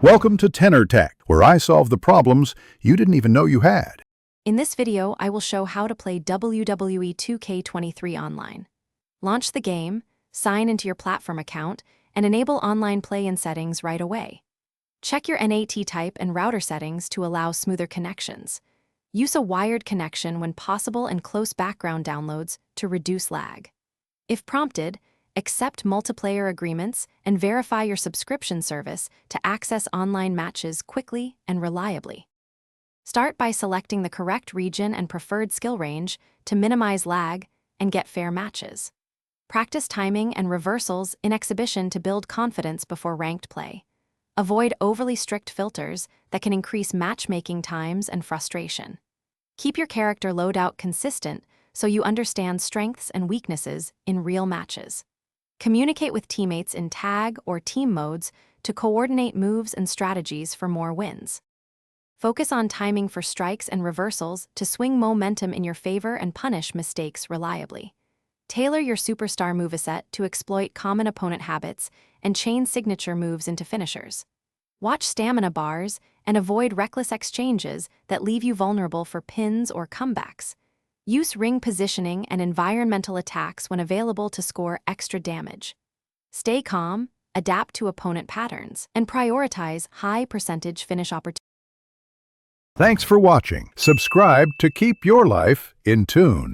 Welcome to Tenor Tech, where I solve the problems you didn't even know you had. In this video, I will show how to play WWE 2k23 online. Launch the game, sign into your platform account, and enable online play in settings right away. Check your NAT type and router settings to allow smoother connections. Use a wired connection when possible and close background downloads to reduce lag. If prompted, accept multiplayer agreements and verify your subscription service to access online matches quickly and reliably. Start by selecting the correct region and preferred skill range to minimize lag and get fair matches. Practice timing and reversals in exhibition to build confidence before ranked play. Avoid overly strict filters that can increase matchmaking times and frustration. Keep your character loadout consistent so you understand strengths and weaknesses in real matches. Communicate with teammates in tag or team modes to coordinate moves and strategies for more wins. Focus on timing for strikes and reversals to swing momentum in your favor and punish mistakes reliably. Tailor your superstar moveset to exploit common opponent habits and chain signature moves into finishers. Watch stamina bars and avoid reckless exchanges that leave you vulnerable for pins or comebacks. Use ring positioning and environmental attacks when available to score extra damage. Stay calm, adapt to opponent patterns, and prioritize high-percentage finish opportunities. Thanks for watching. Subscribe to keep your life in tune.